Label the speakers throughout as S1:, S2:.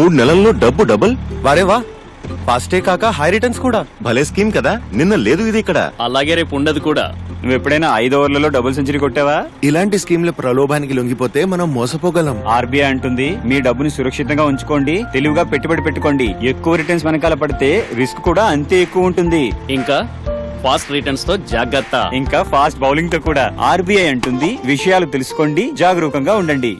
S1: 3 నెలల్లో డబ్బు డబుల్.
S2: వారే వా, ఫాస్టే కాక హై రిటర్న్స్ కూడా.
S1: భలే స్కీమ్ కదా, నిన్న లేదు ఇది ఇక్కడ.
S3: అలాగే రేపు ఉండదు కూడా.
S4: నువ్వు ఎప్పుడైనా 5 ఓవర్లలో డబుల్ సెంచరీ కొట్టావా?
S2: ఇలాంటి స్కీమ్ల ప్రలోభానికి లొంగిపోతే మనం మోసపోగలం.
S4: ఆర్బీఐ అంటుంది మీ డబ్బుని సురక్షితంగా ఉంచుకోండి, తెలివిగా పెట్టుబడి పెట్టుకోండి. ఎక్కువ రిటర్న్స్ వెనకాల పడితే రిస్క్ కూడా అంతే ఎక్కువ ఉంటుంది.
S3: ఇంకా ఫాస్ట్ రిటర్న్స్ తో జాగ్రత్త.
S4: ఇంకా ఫాస్ట్ బౌలింగ్ తో కూడా. ఆర్బీఐ అంటుంది విషయాలు తెలుసుకోండి, జాగరూకంగా ఉండండి.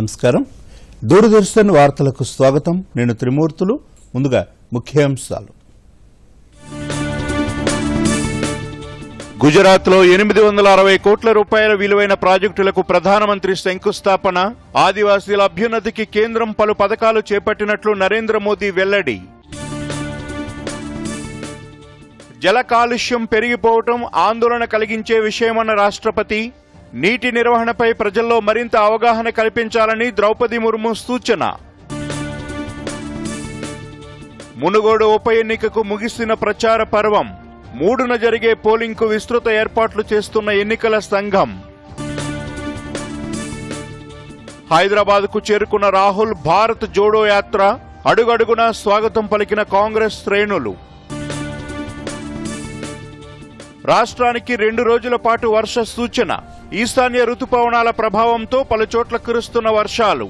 S5: నమస్కారం. దూరదర్శన్ వార్తలకు స్వాగతం. నేను త్రిమూర్తులు. ముందుగా ముఖ్యాంశాలు.
S6: గుజరాత్లో 860 కోట్ల రూపాయల విలువైన ప్రాజెక్టులకు ప్రధానమంత్రి శంకుస్థాపన. ఆదివాసీల అభ్యున్నతికి కేంద్రం పలు పథకాలు చేపట్టినట్లు నరేంద్ర మోదీ వెల్లడి. జల కాలుష్యం పెరిగిపోవటం ఆందోళన కలిగించే విషయమన్న రాష్ట్రపతి. నీటి నిర్వహణపై ప్రజల్లో మరింత అవగాహన కల్పించాలని ద్రౌపది ముర్ము సూచన. మునుగోడు ఉప ఎన్నికకు ముగిసిన ప్రచార పర్వం. 3న జరిగే పోలింగ్కు విస్తృత ఏర్పాట్లు చేస్తున్న ఎన్నికల సంఘం. హైదరాబాద్కు చేరుకున్న రాహుల్ భారత్ జోడో యాత్ర. అడుగడుగునా స్వాగతం పలికిన కాంగ్రెస్ శ్రేణులు. రాష్ట్రానికి 2 రోజుల పాటు వర్ష సూచన. ఈశాన్య రుతుపవనాల ప్రభావంతో పలుచోట్ల కురుస్తున్న వర్షాలు.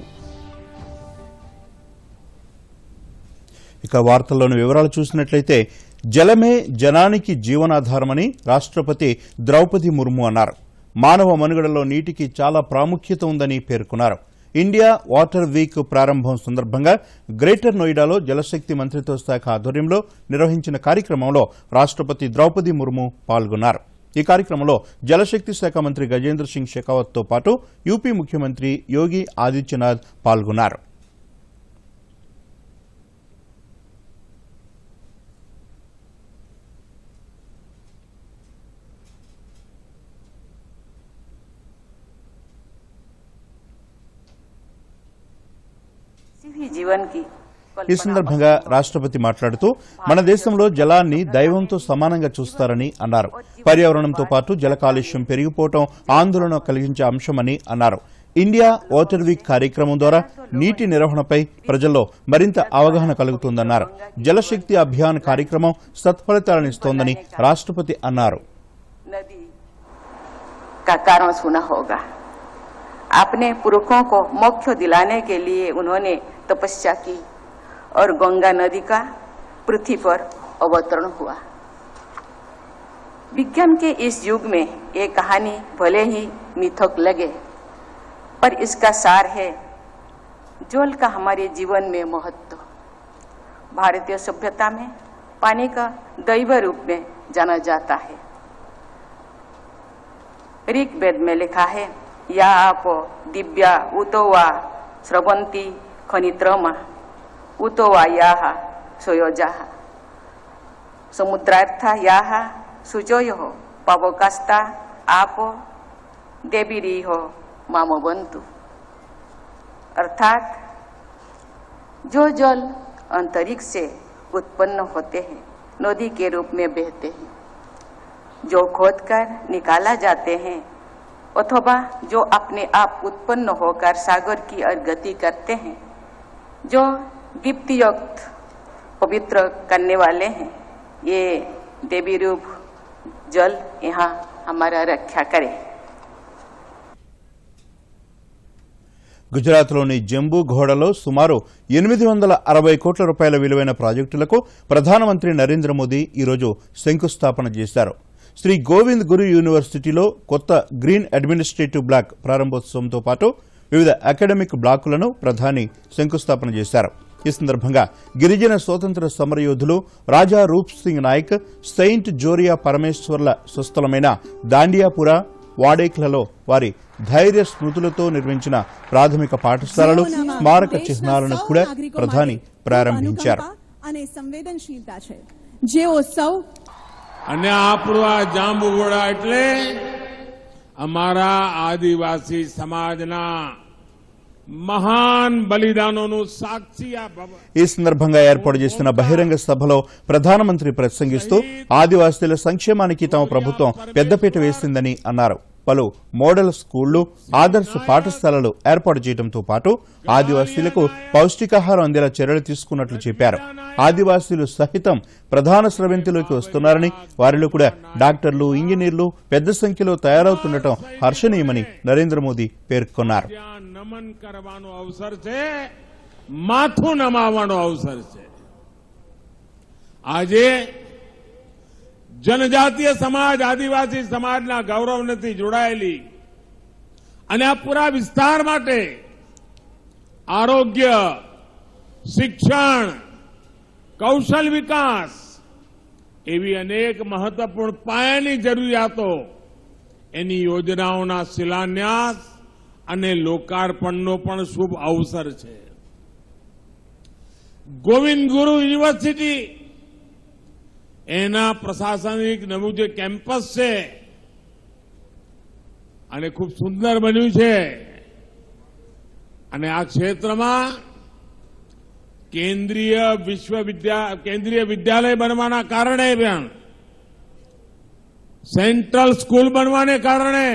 S5: ఇక వార్తల్లోని వివరాలు చూసినట్లయితే, జలమే జనానికి జీవనాధారమని రాష్ట్రపతి ద్రౌపది ముర్ము అన్నారు. మానవ మనుగడలో నీటికి చాలా ప్రాముఖ్యత ఉందని పేర్కొన్నారు. ఇండియా వాటర్ వీక్ ప్రారంభం సందర్భంగా గ్రేటర్ నోయిడాలో జలశక్తి మంత్రిత్వ శాఖ ఆధ్వర్యంలో నిర్వహించిన కార్యక్రమంలో రాష్ట్రపతి ద్రౌపది ముర్ము పాల్గొన్నారు. ఈ కార్యక్రమంలో జలశక్తి శాఖ మంత్రి గజేంద్ర సింగ్ షెకావత్ తో పాటు యూపీ ముఖ్యమంత్రి యోగి ఆదిత్యనాథ్ పాల్గొన్నారు. ఈ సందర్భంగా రాష్ట్రపతి మాట్లాడుతూ, మన దేశంలో జలాన్ని దైవంతో సమానంగా చూస్తారని అన్నారు. పర్యావరణంతో పాటు జల కాలుష్యం పెరిగిపోవడం ఆందోళన కలిగించే అంశమని అన్నారు. ఇండియా వాటర్ వీక్ కార్యక్రమం ద్వారా నీటి నిర్వహణపై ప్రజల్లో మరింత అవగాహన కలుగుతుందన్నారు. జలశక్తి అభియాన్ కార్యక్రమం సత్ఫలితాలనిస్తోందని రాష్ట్రపతి అన్నారు.
S7: अपने पुरखों को मोक्ष दिलाने के लिए उन्होंने तपस्या की और गंगा नदी का पृथ्वी पर अवतरण हुआ. विज्ञान के इस युग में ये कहानी भले ही मिथक लगे, पर इसका सार है जल का हमारे जीवन में महत्व. भारतीय सभ्यता में पानी का दैव रूप में जाना जाता है. ऋग्वेद में लिखा है, या आप दिव्या उतोवा स्रवंती खनित्रमा उतोवा याह सोयोजा. समुद्रार्थ याह सुजोयो पवकास्ता आप देवीरी हो मामवंतु. अर्थात जो जल अंतरिक्ष से उत्पन्न होते हैं, नदी के रूप में बहते हैं, जो खोदकर निकाला जाते हैं अथवा जो अपने आप उत्पन्न होकर सागर की ओर गति करते हैं, जो दीप्तियुक्त पवित्र करने वाले हैं, ये देवी रूप जल यहाँ हमारा रक्षा करे.
S5: గుజరాత్లోని జంబూఘోడలో సుమారు 860 కోట్ల రూపాయల విలువైన ప్రాజెక్టులకు ప్రధానమంత్రి నరేంద్ర మోదీ ఈరోజు శంకుస్థాపన చేశారు. శ్రీ గోవింద్ గురు యూనివర్సిటీలో కొత్త గ్రీన్ అడ్మినిస్ట్రేటివ్ బ్లాక్ ప్రారంభోత్సవంతో పాటు వివిధ అకాడమిక్ బ్లాకులను ప్రధాని శంకుస్థాపన చేశారు. ఈ సందర్భంగా గిరిజన స్వాతంత్ర సమరయోధులు రాజా రూప్ సింగ్ నాయక్, సెయింట్ జోరియా పరమేశ్వర్ల స్వస్థలమైన దాండియాపుర, వాడేక్లలో వారి ధైర్య స్మృతులతో నిర్మించిన ప్రాథమిక పాఠశాలలు, స్మారక చిహ్నాలను కూడా ప్రధాని ప్రారంభించారు.
S8: અને આપણું આ જાંબુઘોડા એટલે અમારા આદિવાસી સમાજના మహాన్ బలిదానోను సాక్షి
S5: ఈ సందర్భంగా ఏర్పాటు చేసిన బహిరంగ సభలో ప్రధానమంత్రి ప్రసంగిస్తూ ఆదివాసీల సంక్షేమానికి తమ ప్రభుత్వం పెద్దపీట వేసిందని అన్నారు. పలు మోడల్ స్కూళ్లు, ఆదర్శ పాఠశాలలు ఏర్పాటు చేయడంతో పాటు ఆదివాసీలకు పౌష్టికాహారం అందేలా చర్యలు తీసుకున్నట్లు చెప్పారు. ఆదివాసీలు సహితం ప్రధాన స్రవంతిలోకి వస్తున్నారని, వారిలో కూడా డాక్టర్లు, ఇంజనీర్లు పెద్ద సంఖ్యలో తయారవుతుండటం హర్షణీయమని నరేంద్ర మోదీ పేర్కొన్నారు.
S8: નમન કરવાનો અવસર છે, માથું નમાવવાનો અવસર છે. આજે જનજાતીય સમાજ, આદિવાસી સમાજના ગૌરવથી જોડાયેલી અને આ પૂરા વિસ્તાર માટે આરોગ્ય, શિક્ષણ, કૌશલ વિકાસ એવી અનેક મહત્વપૂર્ણ પાયાની જરૂરિયાતો એની યોજનાઓના શિલાન્યાસ અને લોકાર્પણનો પણ શુભ અવસર છે. ગોવિંદ ગુરુ યુનિવર્સિટી એના પ્રશાસનિક નવું જે કેમ્પસ છે અને ખૂબ સુંદર બન્યું છે અને આ ક્ષેત્રમાં કેન્દ્રીય વિદ્યાલય બનવાના કારણે પણ સેન્ટ્રલ સ્કૂલ બનવાને કારણે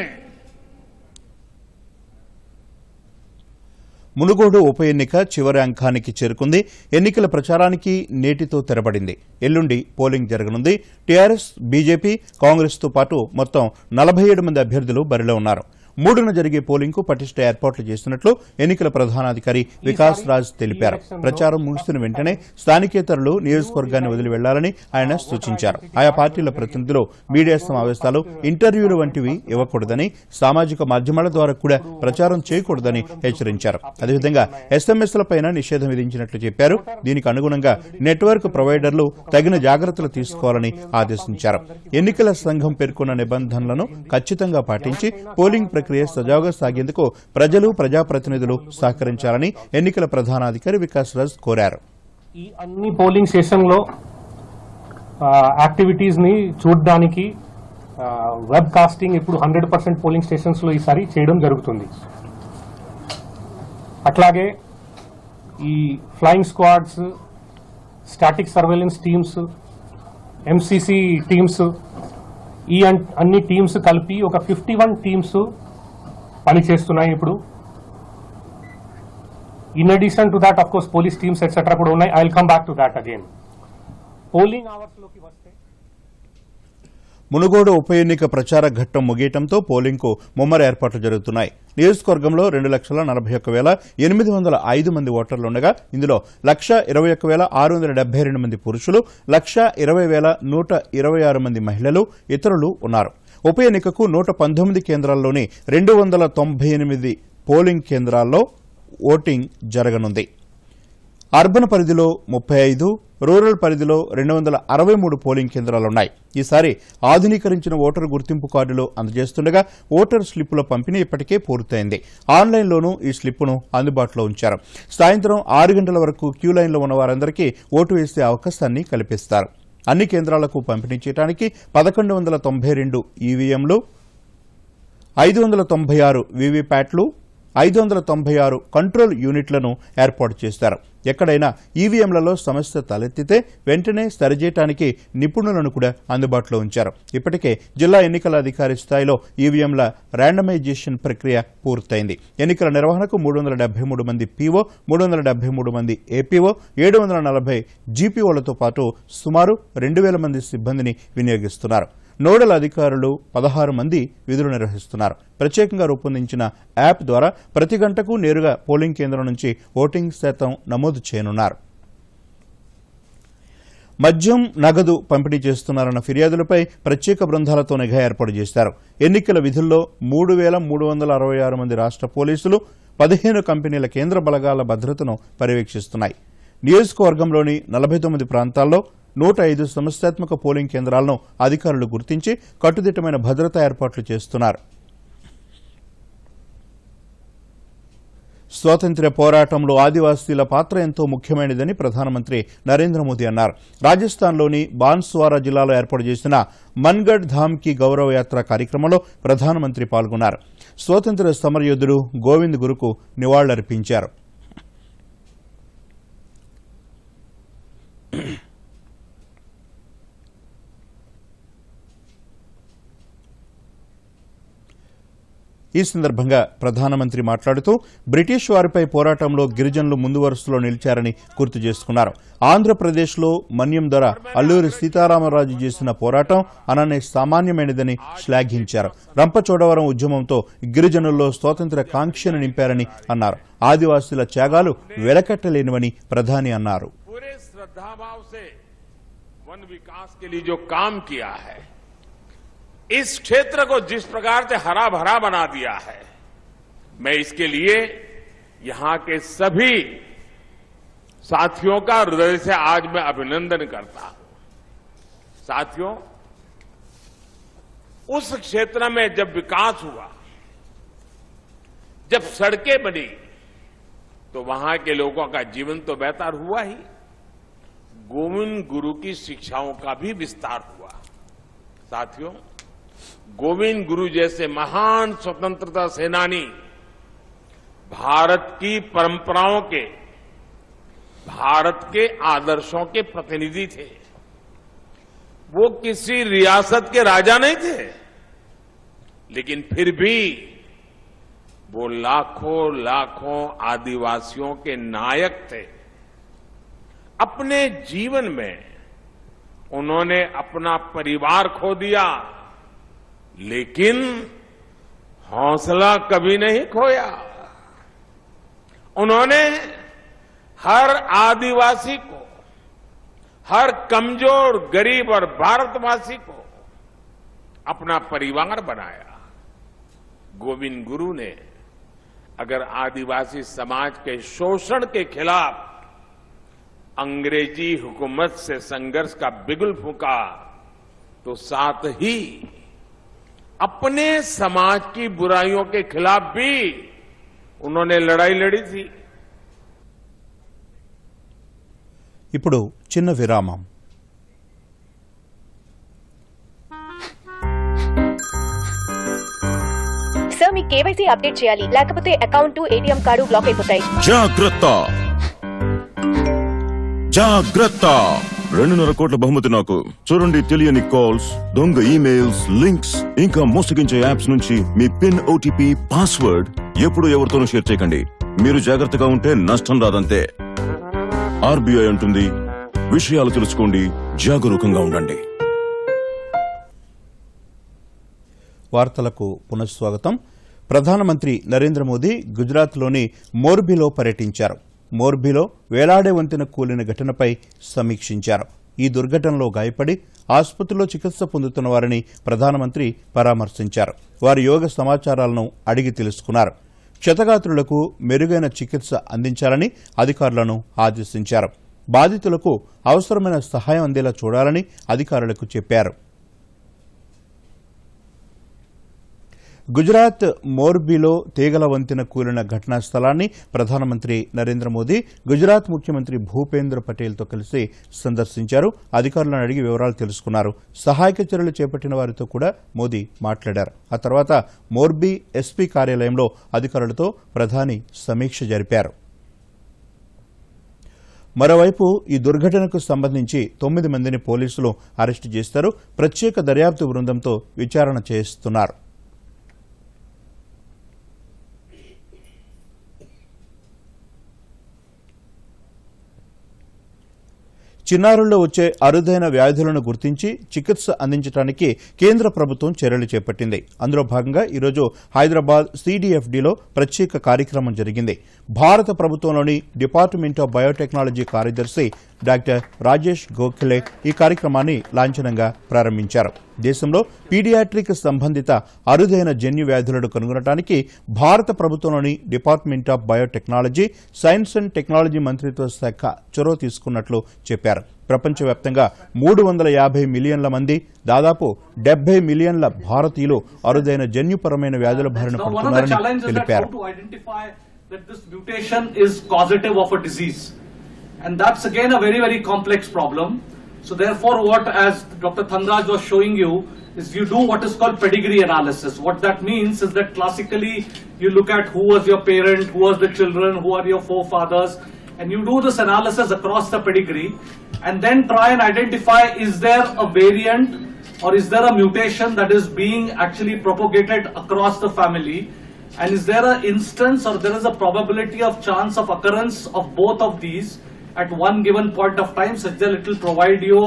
S5: మునుగోడు ఉప ఎన్నిక చివరి అంకానికి చేరుకుంది. ఎన్నికల ప్రచారానికి నేటితో తెరపడింది. ఎల్లుండి పోలింగ్ జరగనుంది. టీఆర్ఎస్, బీజేపీ, కాంగ్రెస్ తో పాటు మొత్తం 47 మంది అభ్యర్థులు బరిలో ఉన్నారు. 3న జరిగే పోలింగ్ కు పటిష్ట ఏర్పాట్లు చేస్తున్నట్లు ఎన్నికల ప్రధానాధికారి వికాస్ రాజ్ తెలిపారు. ప్రచారం ముగిసిన వెంటనే స్థానికేతరులు నియోజకవర్గాన్ని వదిలి వెళ్లాలని ఆయన సూచించారు. ఆయా పార్టీల ప్రతినిధులు మీడియా సమావేశాలు, ఇంటర్వ్యూలు వంటివి ఇవ్వకూడదని, సామాజిక మాధ్యమాల ద్వారా కూడా ప్రచారం చేయకూడదని హెచ్చరించారు. అదేవిధంగా ఎస్ఎంఎస్లపైన నిషేధం విధించినట్లు చెప్పారు. దీనికి అనుగుణంగా నెట్వర్క్ ప్రొవైడర్లు తగిన జాగ్రత్తలు తీసుకోవాలని ఆదేశించారు. ఎన్నికల సంఘం పేర్కొన్న నిబంధనలను ఖచ్చితంగా పాటించి పోలింగ్ ప్రక్రియ సజావుగా సాగేందుకు ప్రజలు, ప్రజాప్రతినిధులు సహకరించాలని ఎన్నికల ప్రధానాధికారి వికాస్ రాజ్ కోరారు.
S9: ఈ అన్ని పోలింగ్ స్టేషన్ లో యాక్టివిటీస్ ని చూడడానికి వెబ్ కాస్టింగ్ ఇప్పుడు 100% పోలింగ్ స్టేషన్స్ లో ఈసారి చేయడం జరుగుతుంది. అట్లాగే ఈ flying squads, static surveillance teams, MCC teams, ఈ అన్ని టీమ్స్ కలిపి ఒక 51 టీమ్స్ పనిచేస్తున్నాయి ఇప్పుడు. In addition to that, of course police teams etcetera కూడా ఉన్నాయి. I will come back to that again. Polling hours లోకి వస్తే
S5: మునుగోడు ఉప ఎన్నిక ప్రచార ఘట్టం ముగియటంతో పోలింగ్ కు ముమ్మర ఏర్పాట్లు జరుగుతున్నాయి. నియోజకవర్గంలో 2,41,805 మంది ఓటర్లుండగా ఇందులో 1,21,672 మంది పురుషులు, 1,20,126 మంది మహిళలు, ఇతరులు ఉన్నారు. ఉప ఎన్నికకు 119 కేంద్రాల్లోని 298 పోలింగ్ కేంద్రాల్లో ఓటింగ్ జరగనుంది. అర్బన్ పరిధిలో 35, రూరల్ పరిధిలో 263 పోలింగ్ కేంద్రాలున్నాయి. ఈసారి ఆధునీకరించిన ఓటరు గుర్తింపు కార్డులు అందజేస్తుండగా ఓటర్ స్లిప్పుల పంపిణీ ఇప్పటికే పూర్తయింది. ఆన్లైన్లోనూ ఈ స్లిప్పును అందుబాటులో ఉంచారు. సాయంత్రం 6 గంటల వరకు క్యూ లైన్లో ఉన్న వారందరికీ ఓటు వేసే అవకాశాన్ని కల్పిస్తారు. అన్ని కేంద్రాలకు పంపిణీ చేయడానికి 1,192 ఈవీఎంలు, 596 వీవీప్యాట్లు, 596 కంట్రోల్ యూనిట్లను ఏర్పాటు చేశారు. ఎక్కడైనా ఈవీఎంలలో సమస్య తలెత్తితే వెంటనే సరిచేయడానికి నిపుణులను కూడా అందుబాటులో ఉంచారు. ఇప్పటికే జిల్లా ఎన్నికల అధికారి స్థాయిలో ఈవీఎంల ర్యాండమైజేషన్ ప్రక్రియ పూర్తయింది. ఎన్నికల నిర్వహణకు 373 మంది పీఓ, 373 మంది ఏపీఓ, 740 జీపీఓలతో పాటు సుమారు 2,000 మంది సిబ్బందిని వినియోగిస్తున్నారు. నోడల్ అధికారులు 16 మంది విధులు నిర్వహిస్తున్నారు. ప్రత్యేకంగా రూపొందించిన యాప్ ద్వారా ప్రతి గంటకు నేరుగా పోలింగ్ కేంద్రం నుంచి ఓటింగ్ శాతం నమోదు చేయనున్నారు. మద్యం, నగదు పంపిణీ చేస్తున్నారన్న ఫిర్యాదులపై ప్రత్యేక బృందాలతో నిఘా ఏర్పాటు చేశారు. ఎన్నికల విధుల్లో 3,366 మంది రాష్ట్ర పోలీసులు 15 కంపెనీల కేంద్ర బలగాల భద్రతను పర్యవేక్షిస్తున్నాయి. నియోజకవర్గంలోని 49 ప్రాంతాల్లో 105 సమస్యాత్మక పోలింగ్ కేంద్రాలను అధికారులు గుర్తించి కట్టుదిట్టమైన భద్రతా ఏర్పాట్లు చేస్తున్నారు. స్వాతంత్ర్య పోరాటంలో ఆదివాసీల పాత్ర ఎంతో ముఖ్యమైనదని ప్రధానమంత్రి నరేంద్ర మోదీ అన్నారు. రాజస్థాన్లోని బాన్స్వారా జిల్లాలో ఏర్పాటు చేసిన మన్గఢ్ ధామ్ కి గౌరవ యాత్ర కార్యక్రమంలో ప్రధానమంత్రి పాల్గొన్నారు. స్వాతంత్ర్య సమరయోధుడు గోవింద్ గురుకు నివాళులర్పించారు. ఈ సందర్భంగా ప్రధానమంత్రి మాట్లాడుతూ బ్రిటిష్ వారిపై పోరాటంలో గిరిజనులు ముందు వరుసలో నిలిచారని గుర్తు చేసుకున్నారు. ఆంధ్రప్రదేశ్లో మన్యం దొర అల్లూరి సీతారామరాజు చేసిన పోరాటం అననే సామాన్యమైనదని శ్లాఘించారు. రంపచోడవరం ఉద్యమంతో గిరిజనుల్లో స్వాతంత్ర్య కాంక్షను నింపారని అన్నారు. ఆదివాసీల త్యాగాలు వెలకట్టలేనివని ప్రధాని అన్నారు.
S8: इस क्षेत्र को जिस प्रकार से हरा भरा बना दिया है, मैं इसके लिए यहां के सभी साथियों का हृदय से आज मैं अभिनंदन करता हूं. साथियों, उस क्षेत्र में जब विकास हुआ, जब सड़कें बनी, तो वहां के लोगों का जीवन तो बेहतर हुआ ही, गोविंद गुरु की शिक्षाओं का भी विस्तार हुआ. साथियों, गोविंद गुरु जैसे महान स्वतंत्रता सेनानी भारत की परंपराओं के, भारत के आदर्शों के प्रतिनिधि थे. वो किसी रियासत के राजा नहीं थे, लेकिन फिर भी वो लाखों लाखों आदिवासियों के नायक थे. अपने जीवन में उन्होंने अपना परिवार खो दिया, लेकिन हौसला कभी नहीं खोया. उन्होंने हर आदिवासी को, हर कमजोर, गरीब और भारतवासी को अपना परिवार बनाया. गोविंद गुरु ने अगर आदिवासी समाज के शोषण के खिलाफ अंग्रेजी हुकूमत से संघर्ष का बिगुल फूंका, तो साथ ही अपने समाज की बुराइयों के खिलाफ भी उन्होंने लड़ाई लड़ी थी.
S5: ఇప్పుడు చిన్న విరామం.
S10: సార్, మీ కేవైసీ అప్డేట్ చేయాలి, లేకపోతే అకౌంట్, ఏటీఎం కార్డు బ్లాక్ అయిపోతాయి.
S1: జాగ్రత్త జాగ్రత్త 2.5 కోట్ల బహుమతి నాకు. చూడండి, తెలియని కాల్స్, దొంగ ఈమెయిల్స్, లింక్స్, ఇంకా మోసగించే యాప్స్ నుంచి మీ పిన్, ఓటీపీ, పాస్వర్డ్ ఎప్పుడు ఎవరితోనూ షేర్ చేయకండి. మీరు జాగ్రత్తగా ఉంటే నష్టం రాదంతే. ఆర్బీఐ అంటుంది, విషయాలు తెలుసుకోండి, జాగరూకంగా ఉండండి.
S5: వార్తలకు పునఃస్వాగతం. ప్రధానమంత్రి నరేంద్ర మోదీ గుజరాత్లోని మోర్బీలో పర్యటించారు. మోర్బీలో వేలాడే వంతెన కూలిన ఘటనపై సమీక్షించారు. ఈ దుర్ఘటనలో గాయపడి ఆసుపత్రిలో చికిత్స పొందుతున్న వారిని ప్రధానమంత్రి పరామర్శించారు. వారి యోగ సమాచారాలను అడిగి తెలుసుకున్నారు. క్షతగాత్రులకు మెరుగైన చికిత్స అందించాలని అధికారులను ఆదేశించారు. బాధితులకు అవసరమైన సహాయం అందేలా చూడాలని అధికారులకు చెప్పారు. గుజరాత్ మోర్బీలో తీగల వంతెన కూలిన ఘటనా స్థలాన్ని ప్రధానమంత్రి నరేంద్ర మోదీ గుజరాత్ ముఖ్యమంత్రి భూపేంద్ర పటేల్తో కలిసి సందర్శించారు. అధికారులను అడిగి వివరాలు తెలుసుకున్నారు. సహాయక చర్యలు చేపట్టిన వారితో కూడా మోదీ మాట్లాడారు. ఆ తర్వాత మోర్బీ ఎస్పీ కార్యాలయంలో అధికారులతో ప్రధాని సమీక్ష జరిపారు. మరోవైపు ఈ దుర్ఘటనకు సంబంధించి 9 మందిని పోలీసులు అరెస్టు చేశారు. ప్రత్యేక దర్యాప్తు బృందంతో విచారణ చేస్తున్నారు. చిన్నారుల్లో వచ్చే అరుదైన వ్యాధులను గుర్తించి చికిత్స అందించడానికి కేంద్ర ప్రభుత్వం చర్యలు చేపట్టింది. అందులో భాగంగా ఈరోజు హైదరాబాద్ సిడిఎఫ్డిలో ప్రత్యేక కార్యక్రమం జరిగింది. భారత ప్రభుత్వంలోని డిపార్ట్మెంట్ ఆఫ్ బయోటెక్నాలజీ కార్యదర్శి డాక్టర్ రాజేష్ గోఖలే ఈ కార్యక్రమాన్ని లాంఛనంగా ప్రారంభించారు. దేశంలో పీడియాట్రిక్ సంబంధిత అరుదైన జన్యు వ్యాధులను కనుగొనడానికి భారత ప్రభుత్వంలోని department of biotechnology, science and technology మంత్రిత్వ శాఖ చొరవ తీసుకున్నట్లు చెప్పారు. ప్రపంచవ్యాప్తంగా 350 మిలియన్ల మంది, దాదాపు 70 మిలియన్ల భారతీయులు అరుదైన జన్యుపరమైన వ్యాధుల బారిన పడుతున్నారని తెలిపారు.
S9: that this mutation is causative of a disease. And that's again a very, very complex problem. So therefore what, as Dr. Thangraj was showing you, is you do what is called pedigree analysis. What that means is that classically you look at who was your parent, who was the children, who are your forefathers, and you do this analysis across the pedigree and then try and identify, is there a variant or is there a mutation that is being actually propagated across the family, and is there an instance or there is a probability of chance of occurrence of both of these at one given point of time, such that it will provide you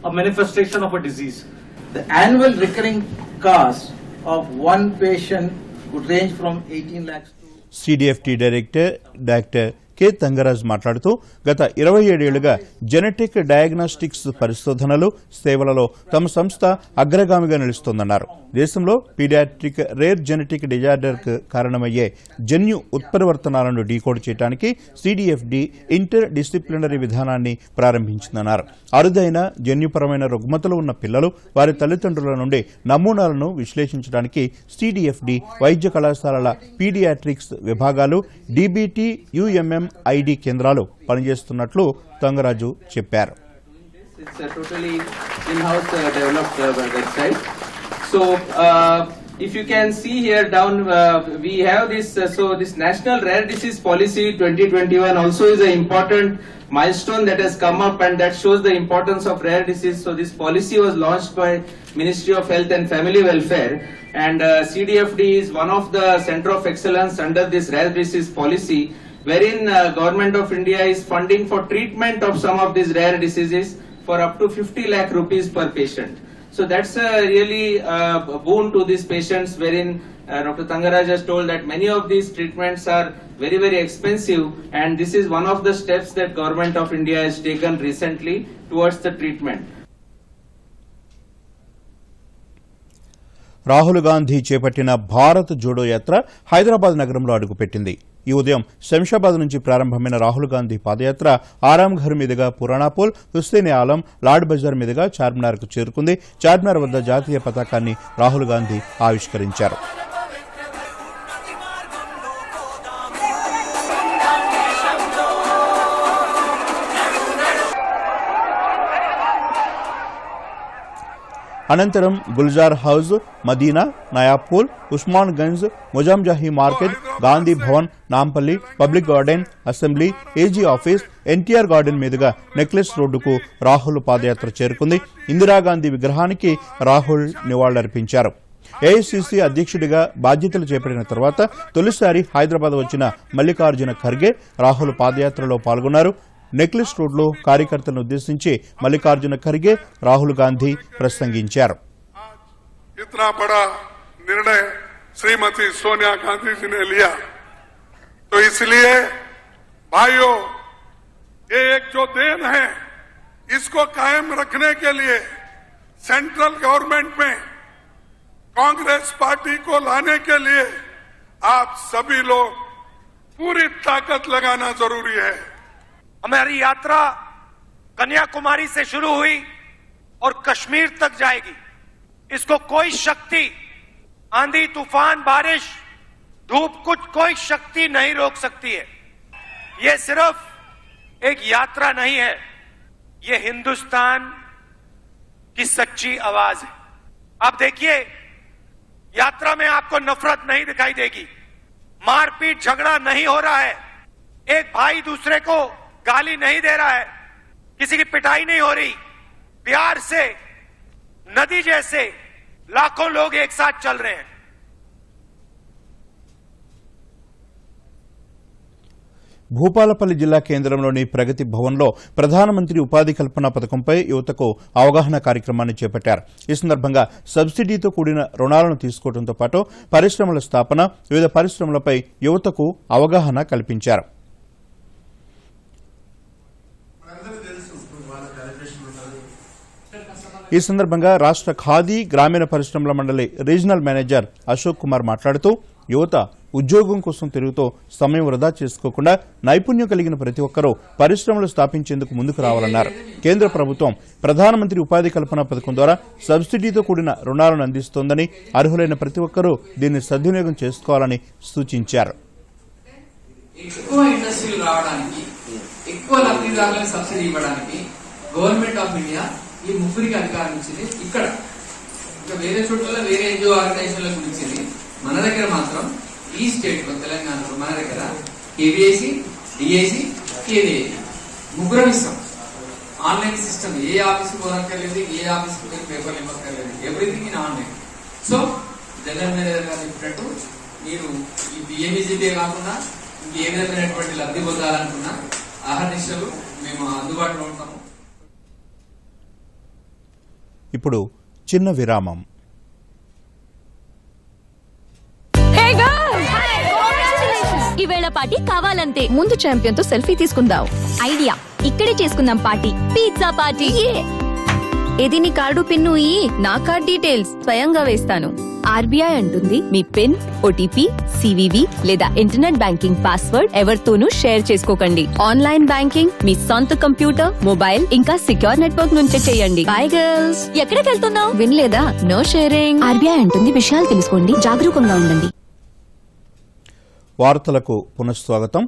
S9: a manifestation of a disease.
S11: The annual recurring cost of one patient could range from 18 lakhs to...
S5: CDFT director doctor K Thangaraj మాట్లాడుతూ గత 27 ఏళ్లుగా genetic diagnostics పరిశోధనలు సేవలలో తమ సంస్థ అగ్రగామిగా నిలుస్తోందన్నారు. దేశంలో paediatric rare genetic డిజార్డర్కు కారణమయ్యే జన్యు ఉత్పరివర్తనాలను డీకోడ్ చేయడానికి సిడిఎఫ్డి ఇంటర్ డిసిప్లినరీ విధానాన్ని ప్రారంభించిందన్నారు. అరుదైన జన్యుపరమైన రుగ్మతలు ఉన్న పిల్లలు వారి తల్లిదండ్రుల నుండి నమూనాలను విశ్లేషించడానికి సిడిఎఫ్డి వైద్య కళాశాలల పీడియాట్రిక్స్ విభాగాలు డిబిటి యుఎంఎం ఐడి కేంద్రాలు పనిచేస్తున్నట్లు తంగరాజు చెప్పారు.
S11: It's a totally in-house developed website. So if you can see here down, we have this. So this National Rare Disease Policy 2021 also is an important milestone that has come up, and that shows the importance of rare disease. So this policy was launched by Ministry of Health and Family Welfare, and CDFD is one of the center of excellence under this rare disease policy, wherein Government of India is funding for treatment of some of these rare diseases for up to 50 lakh rupees per patient. So that's a really boon to these patients, wherein Dr. Thangaraj has told that many of these treatments are very, very expensive, and this is one of the steps that Government of India has taken recently towards the treatment.
S5: Rahul Gandhi చేపట్టిన భారత్ జోడో యాత్ర హైదరాబాద్ నగరంలో అడుగుపెట్టింది. ఈ ఉదయం శంషాబాద్ నుంచి ప్రారంభమైన రాహుల్ గాంధీ పాదయాత్ర ఆరాంఘర్ మీదుగా Puranapul, Hussain Alam, lord Bazar మీదుగా చార్మినార్కు చేరుకుంది. చార్మినార్ వద్ద జాతీయ పతాకాన్ని రాహుల్ గాంధీ ఆవిష్కరించారు. అనంతరం Gulzar Houz, Madina, Nayapul, Osman Gunj, Moazzam Jahi market, Gandhi Bhavan, Nampally, public garden, assembly, AG office, NTR garden మీదుగా నెక్లెస్ రోడ్డుకు రాహుల్ పాదయాత్ర చేరుకుంది. ఇందిరాగాంధీ విగ్రహానికి రాహుల్ నివాళులర్పించారు. ఏఐసీసీ అధ్యక్షుడిగా బాధ్యతలు చేపట్టిన తర్వాత తొలిసారి హైదరాబాద్ వచ్చిన మల్లికార్జున ఖర్గే రాహుల్ పాదయాత్రలో పాల్గొన్నారు. నెక్లెస్ రోడ్లో కార్యకర్తలను ఉద్దేశించి మల్లికార్జున ఖర్గే, రాహుల్ గాంధీ ప్రసంగించారు.
S12: इतना बड़ा निर्णय श्रीमती सोनिया गांधी जी ने लिया, तो इसलिए भाइयों, ये एक जो देन है, इसको कायम रखने के लिए सेंट्रल गवर्नमेंट में कांग्रेस पार्टी को लाने के लिए आप सभी लोग पूरी ताकत लगाना जरूरी है.
S13: हमारी यात्रा कन्याकुमारी से शुरू हुई और कश्मीर तक जाएगी. इसको कोई शक्ति, आंधी तूफान, बारिश, धूप, कुछ कोई शक्ति नहीं रोक सकती है. ये सिर्फ एक यात्रा नहीं है, ये हिंदुस्तान की सच्ची आवाज है. अब देखिए, यात्रा में आपको नफरत नहीं दिखाई देगी, मारपीट झगड़ा नहीं हो रहा है, एक भाई दूसरे को गाली नहीं दे रहा है, किसी की पिटाई नहीं हो रही. प्यार से नदी जैसे लाखों लोग एक साथ चल रहे हैं.
S5: భూపాలపల్లి జిల్లా కేంద్రంలోని ప్రగతి భవన్లో ప్రధానమంత్రి ఉపాధి కల్పన పథకంపై యువతకు అవగాహన కార్యక్రమాన్ని చేపట్టారు. ఈ సందర్భంగా సబ్సిడీతో కూడిన రుణాలను తీసుకోవడంతో పాటు పరిశ్రమల స్థాపన, వివిధ పరిశ్రమలపై యువతకు అవగాహన కల్పించారు. ఈ సందర్భంగా రాష్ట్ర ఖాదీ గ్రామీణ పరిశ్రమల మండలి రీజనల్ మేనేజర్ అశోక్ కుమార్ మాట్లాడుతూ యువత ఉద్యోగం కోసం తిరుగుతూ సమయం వృధా చేసుకోకుండా నైపుణ్యం కలిగిన ప్రతి ఒక్కరూ పరిశ్రమలు స్థాపించేందుకు ముందుకు రావాలన్నారు. కేంద్ర ప్రభుత్వం ప్రధానమంత్రి ఉపాధి కల్పన పథకం ద్వారా సబ్సిడీతో కూడిన రుణాలను అందిస్తోందని, అర్హులైన ప్రతి ఒక్కరూ దీన్ని సద్వినియోగం చేసుకోవాలని సూచించారు.
S11: ఎక్కువ ఇండస్ట్రీలు రావడానికి, ఎక్కువ లబ్ధిదారులకు సబ్సిడీ ఇవ్వడానికి గవర్నమెంట్ ఆఫ్ ఇండియా ఈ ముగ్గురికి అధికారం ఇచ్చింది. ఇక్కడ ఇంకా వేరే చోట్ల వేరే ఎన్జిఓ ఆర్గనైజేషన్లకు ఇచ్చింది. మన దగ్గర మాత్రం ఈ స్టేట్ లో, తెలంగాణలో మన దగ్గర కేవీఐసి, డిఐసి, కేవీఐసి ముగ్గురం ఇస్తాం. ఆన్లైన్ సిస్టమ్, ఏ ఆఫీస్కి పోనక్కర్లేదు, ఏ ఆఫీస్కి పోయి పేపర్లు ఇవ్వక్కర్లేదు, everything in online. So general manager garu చెప్పినట్టు మీరు ఈ పిఎంఈజీపీ కాకుండా ఇంకే విధమైనటువంటి లబ్ధి పొందాలనుకున్నా ఆహర్నిశలు మేము అందుబాటులో ఉంటాము.
S5: ఇప్పుడు చిన్న విరామం.
S10: ఈవేళ పార్టీ కావాలంతే. ముందు ఛాంపియన్ తో సెల్ఫీ తీసుకుందాం. ఐడియా, ఇక్కడే చేసుకుందాం పార్టీ. Pizza party. ఇది నీ కార్డు పిన్ను నా కార్డ్ డీటెయిల్స్ స్వయంగా వేస్తాను. ఆర్బీఐ అంటుంది మీ పిన్, ఓటీపీ, సివివి లేదా ఇంటర్నెట్ బ్యాంకింగ్ పాస్వర్డ్ ఎవరితోనూ షేర్ చేసుకోకండి. ఆన్లైన్ బ్యాంకింగ్ మీ సొంత కంప్యూటర్, మొబైల్ ఇంకా సిక్యూర్ నెట్వర్క్ నుంచే చేయండి. By girls. ఎక్కడికి వెళ్తున్నావు? వినలేదా? No sharing. ఆర్బీఐ అంటుంది విషయాలు తెలుసుకోండి, జాగరూకంగా ఉండండి.
S5: వార్తలకు పునఃస్వాగతం.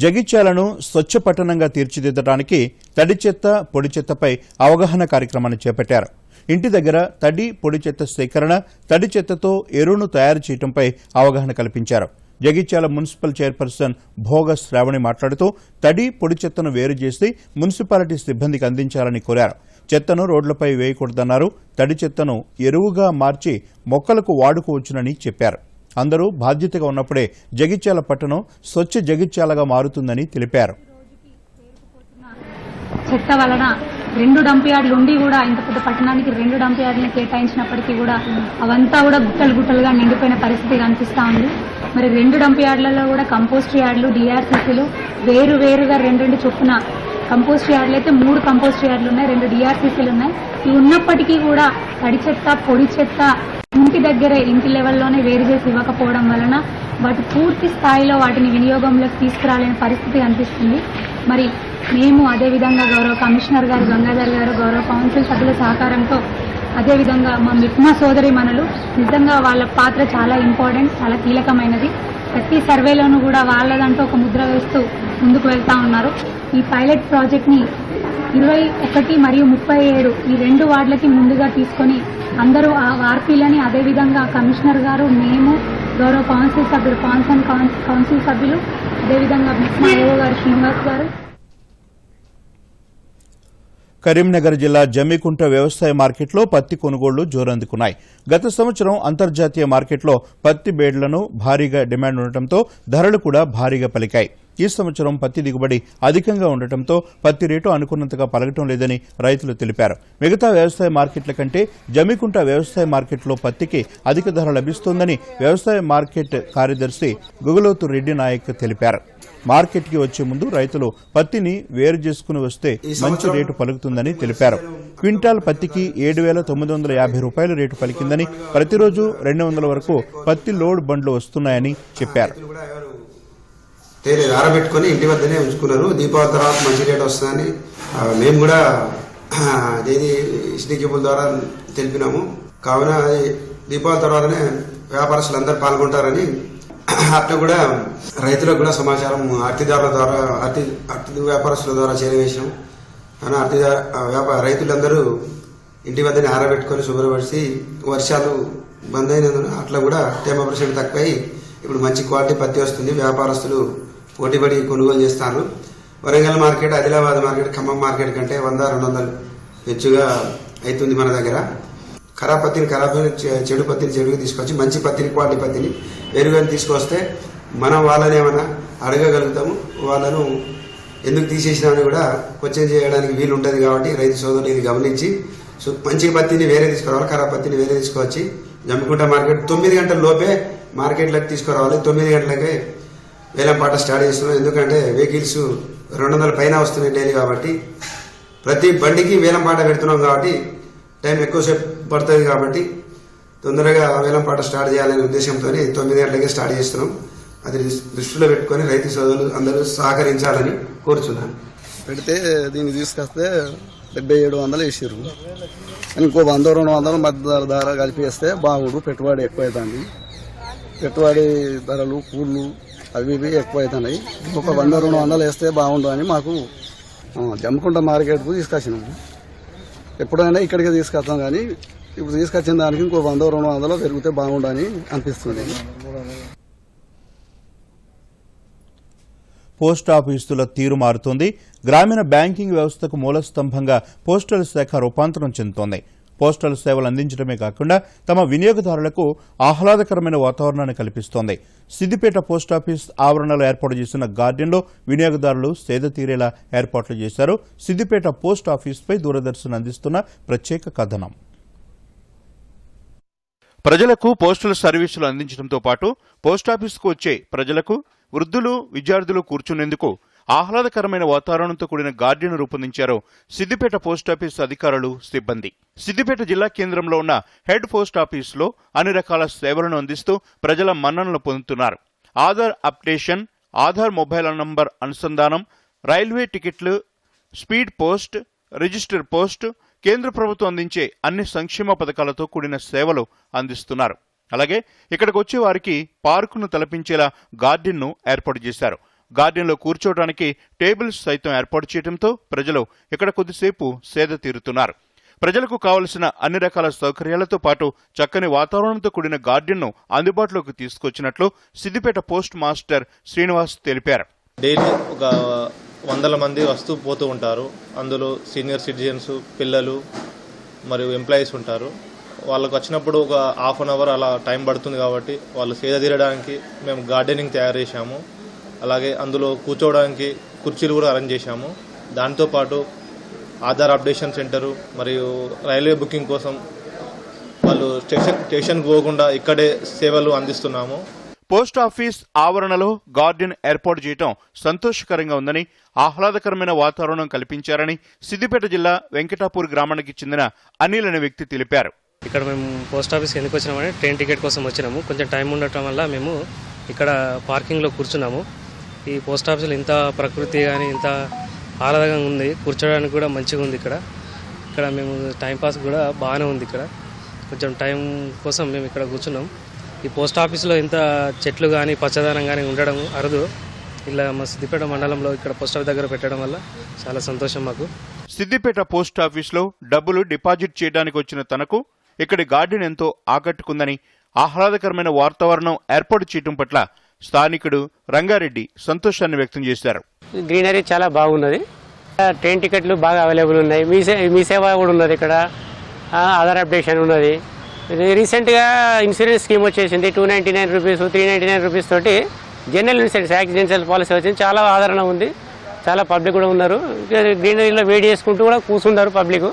S5: జగిత్యాలను స్వచ్ఛ పట్టణంగా తీర్చిదిద్దడానికి తడి చెత్త, పొడి చెత్తపై అవగాహన కార్యక్రమాన్ని చేపట్టారు. ఇంటి దగ్గర తడి, పొడి చెత్త సేకరణ, తడి చెత్తతో ఎరువును తయారు చేయడంపై అవగాహన కల్పించారు. జగిత్యాల మున్సిపల్ చైర్పర్సన్ భోగ శ్రావణి మాట్లాడుతూ తడి, పొడి చెత్తను వేరు చేసి మున్సిపాలిటీ సిబ్బందికి అందించాలని కోరారు. చెత్తను రోడ్లపై వేయకూడదన్నారు. తడి చెత్తను ఎరువుగా మార్చి మొక్కలకు వాడుకోవచ్చునని చెప్పారు. అందరూ బాధ్యతగా ఉన్నప్పుడే జగిత్యాల పట్టణం స్వచ్ఛ జగిత్యాలగా మారుతుందని తెలిపారు.
S14: చెత్త వలన 2 డంప్ యార్డులు ఉండి కూడా ఇంత పెద్ద పట్టణానికి 2 డంప్ యార్డులను కేటాయించినప్పటికీ కూడా అవంతా కూడా గుట్టలు గుట్టలుగా నిండిపోయిన పరిస్థితి కనిపిస్తా ఉంది. మరి 2 డంప్ యార్డులలో కూడా కంపోస్ట్ యార్డులు, డిఆర్సీసీలు వేరుగా 2 చొప్పున కంపోస్ట్ యార్డులు అయితే 3 కంపోస్ట్ యార్డులు ఉన్నాయి, 2 డిఆర్సీసీలు ఉన్నాయి. ఇవి ఉన్నప్పటికీ కూడా తడి చెత్త, పొడి చెత్త ఇంటి దగ్గరే, ఇంటి లెవెల్లోనే వేరు చేసి ఇవ్వకపోవడం వలన వాటి పూర్తి స్థాయిలో వాటిని వినియోగంలోకి తీసుకురాలేని పరిస్థితి కనిపిస్తుంది. మరి మేము అదేవిధంగా గౌరవ కమిషనర్ గారు గంగాధర్ గారు, గౌరవ కౌన్సిల్ సభ్యుల సహకారంతో, అదేవిధంగా మా మిట్మా సోదరి మనలు నిజంగా వాళ్ళ పాత్ర చాలా ఇంపార్టెంట్, చాలా కీలకమైనది. ప్రతి సర్వేలోనూ కూడా వాళ్ళదంటూ ఒక ముద్ర వేస్తూ ముందుకు వెళ్తా ఉన్నారు. ఈ పైలట్ ప్రాజెక్ట్ని 21 మరియు 37 ఈ 2 వార్డులకి ముందుగా తీసుకొని అందరూ ఆ ఆర్పీలని, అదేవిధంగా కమిషనర్ గారు, మేము, గౌరవ కౌన్సిల్ సభ్యులు, కౌన్సిల్ సభ్యులు, అదేవిధంగా మిట్మా ఏఓ గారు శ్రీనివాస్ గారు.
S5: కరీంనగర్ జిల్లా జమ్మికుంట వ్యవసాయ మార్కెట్లో పత్తి కొనుగోళ్లు జోరందుకున్నాయి. గత సంవత్సరం అంతర్జాతీయ మార్కెట్లో పత్తి బేడ్లను భారీగా డిమాండ్ ఉండటంతో ధరలు కూడా భారీగా పలికాయి. ఈ సంవత్సరం పత్తి దిగుబడి అధికంగా ఉండటంతో పత్తి రేటు అనుకున్నంతగా పలకటం లేదని రైతులు తెలిపారు. మిగతా వ్యవసాయ మార్కెట్ల కంటే జమ్మికుంట వ్యవసాయ మార్కెట్లో పత్తికి అధిక ధర లభిస్తోందని వ్యవసాయ మార్కెట్ కార్యదర్శి గుగులోతు రెడ్డి నాయక్ తెలిపారు. మార్కెట్కి వచ్చే ముందు రైతులు పత్తిని వేరు చేసుకుని వస్తే మంచి రేటు పలుకుతుందని తెలిపారు. క్వింటాల్ పత్తికి 7,950 రూపాయల రేటు పలికిందని, ప్రతిరోజు 200 వరకు పత్తి లోడ్ బండ్లు వస్తున్నాయని చెప్పారు.
S15: ఆరబెట్టుకుని ఇంటి వద్దనే ఉంచుకున్నారు. దీపావళి తర్వాత మంచి రేటు వస్తుందని మేము కూడా ఎస్డికేబుల్ ద్వారా తెలిపినాము. కావున దీపావళి తర్వాతనే వ్యాపారస్తులు అందరూ పాల్గొంటారని అట్లా కూడా రైతులకు కూడా సమాచారం అర్తిదారుల ద్వారా, అర్తి వ్యాపారస్తుల ద్వారా చేరవేసినాం. రైతులందరూ ఇంటి వద్దనే ఆరబెట్టుకుని శుభ్రపరిచి, వర్షాలు బంద్ అయినందున అట్లా కూడా తేమ % తక్కువై ఇప్పుడు మంచి క్వాలిటీ పత్తి వస్తుంది. వ్యాపారస్తులు పోటీపడి కొనుగోలు చేస్తారు. Warangal market, Adilabad market, Khammam market కంటే 100-200 హెచ్చుగా అవుతుంది మన దగ్గర. ఖరాబ్ పత్తిని చెడు పత్తిని చెడుగా తీసుకొచ్చి మంచి పత్తిని, క్వాలిటీ పత్తిని వేరువేరు తీసుకొస్తే మనం వాళ్ళని ఏమైనా అడగగలుగుతాము. వాళ్ళను ఎందుకు తీసేసినామని కూడా క్వశ్చన్ చేయడానికి వీలు ఉంటుంది. కాబట్టి రైతు సోదరులు ఇది గమనించి మంచి పత్తిని వేరే తీసుకురావాలి, ఖరాబ్ పత్తిని వేరే తీసుకొచ్చి జమ్మికుంట మార్కెట్ 9 గంటల లోపే మార్కెట్లకు తీసుకురావాలి. 9 గంటలకే వేలంపాట స్టార్ట్ చేస్తున్నాం. ఎందుకంటే వెహికల్స్ 200 పైన వస్తున్నాయి డైలీ. కాబట్టి ప్రతి బండికి వేలంపాట పెడుతున్నాం. కాబట్టి టైం ఎక్కువసేపు పడుతుంది. కాబట్టి తొందరగా వేలంపాట స్టార్ట్ చేయాలనే ఉద్దేశంతో 9 గంటలకే స్టార్ట్ చేస్తున్నాం. అది దృష్టిలో పెట్టుకుని రైతు సోదరులు అందరూ సహకరించాలని కోరుచున్నాను.
S16: పెడితే దీన్ని తీసుకొస్తే 7700 వేసారు. ఇంకో 100-200 మధ్య ధర కలిపి వేస్తే బాగుండు. పెట్టుబడి ఎక్కువ అవుతుంది. పెట్టుబడి ధరలు, కూళ్ళు అవి ఇవి ఎక్కువ అవుతున్నాయి. ఒక 100-200 వేస్తే బాగుండు అని మాకు జమ్ముకుంట మార్కెట్కు తీసుకొచ్చినాము. ఎప్పుడైనా ఇక్కడికే తీసుకొస్తాం, కానీ ఇప్పుడు తీసుకొచ్చిన దానికి ఇంకో 100-200 పెరిగితే బాగుండు అని అనిపిస్తుంది.
S5: పోస్టాఫీసుల తీరు మారుతోంది. గ్రామీణ బ్యాంకింగ్ వ్యవస్థకు మూలస్తంభంగా పోస్టల్ శాఖ రూపాంతరం చెందుతోంది. పోస్టల్ సేవలు అందించడమే కాకుండా తమ వినియోగదారులకు ఆహ్లాదకరమైన వాతావరణాన్ని కల్పిస్తోంది. సిద్దిపేట పోస్టాఫీస్ ఆవరణలో ఏర్పాటు చేసిన గార్డెన్లో వినియోగదారులు సేద తీరేలా ఏర్పాట్లు చేశారు. సిద్దిపేట పోస్ట్ ఆఫీస్పై దూరదర్శన్ అందిస్తున్న ప్రత్యేక కథనం.
S6: ప్రజలకు పోస్టల్ సర్వీసులు అందించడంతో పాటు పోస్టాఫీస్కు వచ్చే ప్రజలకు, వృద్ధులు, విద్యార్థులు కూర్చునేందుకు ఆహ్లాదకరమైన వాతావరణంతో కూడిన గార్డెన్ రూపొందించారు సిద్దిపేట పోస్టాఫీస్ అధికారులు, సిబ్బంది. సిద్దిపేట జిల్లా కేంద్రంలో ఉన్న హెడ్ పోస్టాఫీసులో అన్ని రకాల సేవలను అందిస్తూ ప్రజల మన్ననలు పొందుతున్నారు. Aadhaar updation, Aadhaar mobile number అనుసంధానం, రైల్వే టికెట్లు, స్పీడ్ పోస్ట్, రిజిస్టర్ పోస్ట్, కేంద్ర ప్రభుత్వం అందించే అన్ని సంక్షేమ పథకాలతో కూడిన సేవలు అందిస్తున్నారు. అలాగే ఇక్కడికి వచ్చే వారికి పార్కును తలపించేలా గార్డెన్ను ఏర్పాటు చేశారు. గార్డెన్లో కూర్చోవడానికి టేబుల్స్ సైతం ఏర్పాటు చేయడంతో ప్రజలు ఇక్కడ కొద్దిసేపు సేద తీరుతున్నారు. ప్రజలకు కావలసిన అన్ని రకాల సౌకర్యాలతో పాటు చక్కని వాతావరణంతో కూడిన గార్డెన్ను అందుబాటులోకి తీసుకొచ్చినట్లు సిద్దిపేట పోస్ట్ మాస్టర్ శ్రీనివాస్ తెలిపారు.
S17: డైలీ ఒక 100 మంది వస్తూ పోతూ ఉంటారు. అందులో సీనియర్ సిటిజన్స్, పిల్లలు మరియు ఎంప్లాయీస్ ఉంటారు. వాళ్ళకు వచ్చినప్పుడు ఒక ½ అన్ అవర్ అలా టైం పడుతుంది కాబట్టి వాళ్ళు సేద తీరడానికి మేము గార్డెనింగ్ తయారు చేశాము. అలాగే అందులో కూర్చోవడానికి కుర్చీలు కూడా అరేంజ్ చేశాము. దాంతోపాటు ఆధార్ అప్డేషన్ సెంటరు మరియు రైల్వే బుకింగ్ కోసం వాళ్ళు స్టేషన్కి పోకుండా ఇక్కడే సేవలు అందిస్తున్నాము.
S6: పోస్ట్ ఆఫీస్ ఆవరణలో గార్డెన్ ఏర్పాటు చేయడం సంతోషకరంగా ఉందని, ఆహ్లాదకరమైన వాతావరణం కల్పించారని సిద్దిపేట జిల్లా వెంకటాపూర్ గ్రామానికి చెందిన అనిల్ అనే వ్యక్తి తెలిపారు.
S18: ఇక్కడ మేము పోస్ట్ ఆఫీస్కి ఎందుకు వచ్చినామంటే ట్రైన్ టికెట్ కోసం వచ్చినాము. కొంచెం టైం ఉండటం వల్ల మేము ఇక్కడ పార్కింగ్లో కూర్చున్నాము. ఈ పోస్ట్ ఆఫీస్లో ఇంత ప్రకృతి కానీ ఇంత ఆహ్లాదంగా ఉంది, కూర్చోడానికి కూడా మంచిగా ఉంది. ఇక్కడ మేము టైంపాస్ కూడా బాగానే ఉంది. ఇక్కడ కొంచెం టైం కోసం మేము ఇక్కడ కూర్చున్నాం. ఈ పోస్ట్ ఆఫీస్లో ఇంత చెట్లు కానీ పచ్చదనం కానీ ఉండడం అరుదు. ఇలా మా సిద్దిపేట మండలంలో ఇక్కడ పోస్ట్ ఆఫీస్ దగ్గర పెట్టడం వల్ల చాలా సంతోషం మాకు.
S6: సిద్దిపేట పోస్ట్ ఆఫీస్లో డబ్బులు డిపాజిట్ చేయడానికి వచ్చిన తనకు ఇక్కడి గార్డెన్ ఎంతో ఆకట్టుకుందని, ఆహ్లాదకరమైన వాతావరణం ఏర్పాటు చేయడం పట్ల స్థానికుడు రంగారెడ్డి సంతోషాన్ని వ్యక్తం చేశారు.
S19: గ్రీనరీ చాలా బాగున్నది. ట్రైన్ టికెట్లు బాగా అవైలబుల్ ఉన్నాయి. మీ సేవ కూడా ఉన్నది. ఇక్కడ ఆధార్ అప్డేషన్ ఉన్నది. రీసెంట్గా ఇన్సూరెన్స్ స్కీమ్ వచ్చేసింది. 299 రూపీస్, 399 రూపీస్ తోటి జనరల్ ఇన్సూరెన్స్, యాక్సిడెన్షియల్ పాలసీ వచ్చింది. చాలా ఆదరణ ఉంది. చాలా పబ్లిక్ కూడా ఉన్నారు. గ్రీనరీలో వేడి చేసుకుంటూ కూడా కూర్చున్నారు పబ్లిక్.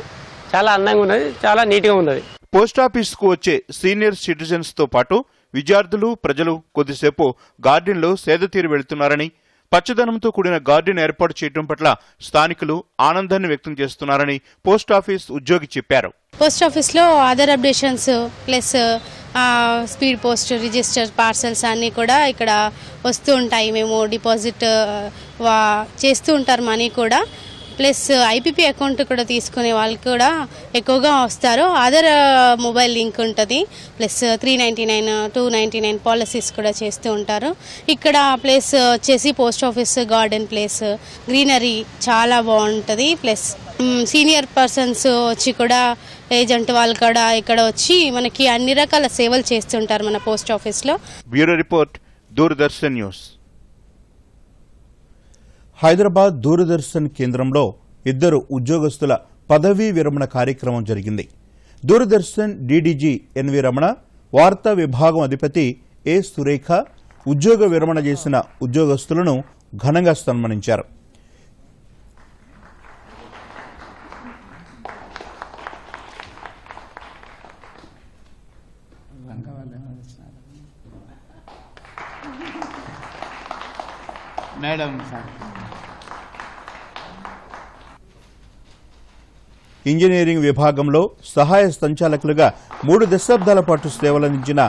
S19: చాలా అందంగా ఉన్నది, చాలా నీట్గా ఉన్నది.
S6: పోస్టాఫీస్కు వచ్చే సీనియర్ సిటిజన్స్తో పాటు విద్యార్థులు, ప్రజలు కొద్దిసేపు గార్డెన్లో సేదతీరి వెళుతున్నారని, పచ్చదనంతో కూడిన గార్డెన్ ఏర్పాటు చేయడం పట్ల స్థానికులు ఆనందాన్ని వ్యక్తం చేస్తున్నారని పోస్టాఫీస్ ఉద్యోగి చెప్పారు.
S20: పోస్ట్ ఆఫీస్లో Aadhaar updations plus speed post, register, parcels అన్నీ కూడా ఇక్కడ వస్తూ ఉంటాయి. మేము డిపాజిట్ చేస్తూ ఉంటారు మనీ కూడా. ప్లస్ ఐపీపీ అకౌంట్ కూడా తీసుకునే వాళ్ళు కూడా ఎక్కువగా వస్తారు. ఆధార్ మొబైల్ లింక్ ఉంటుంది. ప్లస్ 399, 299 పాలసీస్ కూడా చేస్తూ ఉంటారు. ఇక్కడ ప్లేస్ వచ్చేసి post office garden place, greenery చాలా బాగుంటుంది. ప్లస్ సీనియర్ పర్సన్స్ వచ్చి కూడా, ఏజెంట్ వాళ్ళు కూడా ఇక్కడ వచ్చి మనకి అన్ని రకాల సేవలు చేస్తుంటారు మన పోస్ట్ ఆఫీస్లో.
S6: Bureau report, Doordarshan news.
S5: Hyderabad Doordarshan కేంద్రంలో 2 ఉద్యోగస్తుల పదవీ విరమణ కార్యక్రమం జరిగింది. దూరదర్శన్ డీడీజీ ఎన్వి రమణ, వార్తా విభాగం అధిపతి ఏ సురేఖ ఉద్యోగ విరమణ చేసిన ఉద్యోగస్తులను ఘనంగా సన్మానించారు. ఇంజనీరింగ్ విభాగంలో సహాయ సంచాలకులుగా 3 దశాబ్దాల పాటు సేవలందించిన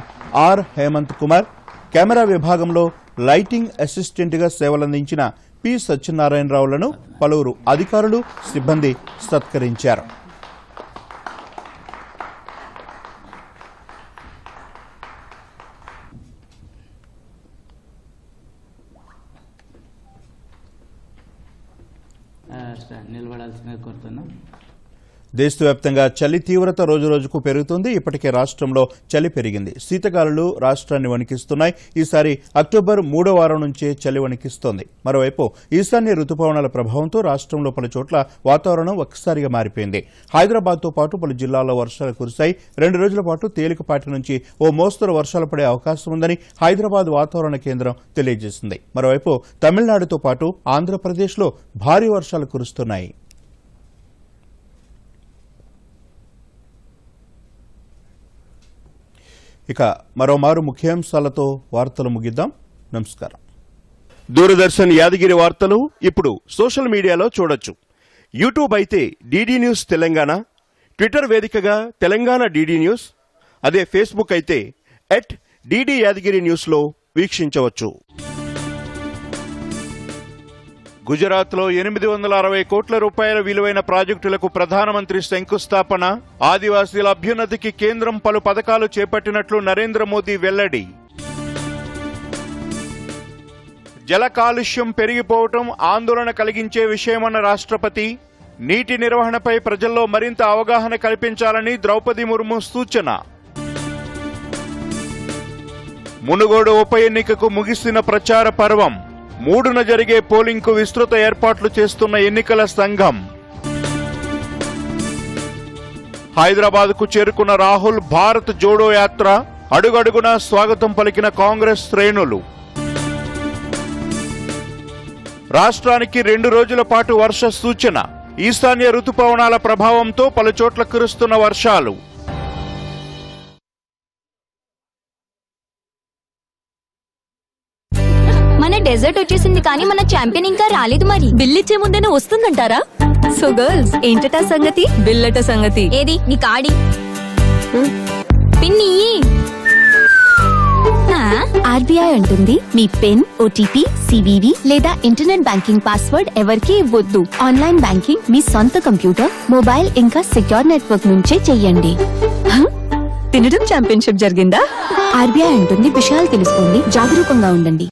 S5: ఆర్ హేమంత్ కుమార్, కెమెరా విభాగంలో లైటింగ్ అసిస్టెంట్గా సేవలందించిన పి సత్యనారాయణరావులను పలువురు అధికారులు, సిబ్బంది సత్కరించారు.
S21: నిలబడాల్సిందిగా కోరుతున్నాం.
S5: దేశవ్యాప్తంగా చలి తీవ్రత రోజురోజుకు పెరుగుతుంది. ఇప్పటికే రాష్ట్రంలో చలి పెరిగింది. శీతగాలులు రాష్ట్రాన్ని వణికిస్తున్నాయి. ఈసారి అక్టోబర్ 3వ వారం నుంచే చలి వణికిస్తోంది. మరోవైపు ఈశాన్య రుతుపవనాల ప్రభావంతో రాష్ట్రంలో పలు చోట్ల వాతావరణం ఒక్కసారిగా మారిపోయింది. హైదరాబాద్తో పాటు పలు జిల్లాల్లో వర్షాలు కురిశాయి. 2 రోజుల పాటు తేలికపాటి నుంచి ఓ మోస్తరు వర్షాలు పడే అవకాశం ఉందని హైదరాబాద్ వాతావరణ కేంద్రం తెలియజేసింది. మరోవైపు తమిళనాడుతో పాటు ఆంధ్రప్రదేశ్లో భారీ వర్షాలు కురుస్తున్నాయి. ఇక మరోమారు ముఖ్యాంశాలతో వార్తలు ముగిద్దాం. నమస్కారం.
S6: దూరదర్శన్ యాదగిరి వార్తలు ఇప్పుడు సోషల్ మీడియాలో చూడొచ్చు. యూట్యూబ్ అయితే డీడీ న్యూస్ తెలంగాణ, ట్విట్టర్ వేదికగా తెలంగాణ డీడీ న్యూస్, అదే ఫేస్బుక్ అయితే @DD యాదగిరి న్యూస్లో వీక్షించవచ్చు. గుజరాత్లో 860 కోట్ల రూపాయల విలువైన ప్రాజెక్టులకు ప్రధానమంత్రి శంకుస్థాపన. ఆదివాసీల అభ్యున్నతికి కేంద్రం పలు పథకాలు చేపట్టినట్లు నరేంద్ర మోదీ వెల్లడి. జల కాలుష్యం పెరిగిపోవటం ఆందోళన కలిగించే విషయమన్న రాష్ట్రపతి. నీటి నిర్వహణపై ప్రజల్లో మరింత అవగాహన కల్పించాలని ద్రౌపది ముర్ము సూచన. మునుగోడు ఉప ఎన్నికకు ముగిసిన ప్రచార పర్వం. 3న జరిగే పోలింగ్కు విస్తృత ఏర్పాట్లు చేస్తున్న ఎన్నికల సంఘం. హైదరాబాద్కు చేరుకున్న రాహుల్ భారత్ జోడో యాత్ర. అడుగడుగునా స్వాగతం పలికిన కాంగ్రెస్ శ్రేణులు. రాష్ట్రానికి 2 రోజుల పాటు వర్ష సూచన. ఈశాన్య రుతుపవనాల ప్రభావంతో పలుచోట్ల కురుస్తున్న వర్షాలు.
S10: మన డెజర్ట్ వచ్చేసింది కానీ మన ఛాంపియన్ ఇంకా రాలేదు. మరి బిల్లిచ్చే ముందేనే వస్తుందంటారా? సో గర్ల్స్, ఏంటట సంగతి? బిల్లట సంగతి ఏది? నీ కాడి పిన్ని. ఆర్బీఐ అంటుంది మీ పిన్, ఓటీపీ, సివివి లేదా ఇంటర్నెట్ బ్యాంకింగ్ పాస్వర్డ్ ఎవరికీ ఇవ్వద్దు. ఆన్లైన్ బ్యాంకింగ్ మీ సొంత కంప్యూటర్, మొబైల్ ఇంకా సెక్యూర్ నెట్వర్క్ నుంచే చెయ్యండి. తినడం ఛాంపియన్షిప్ జరిగిందా? ఆర్బీఐ అంటుంది విషయాలు తెలుసుకోండి, జాగరూకంగా ఉండండి.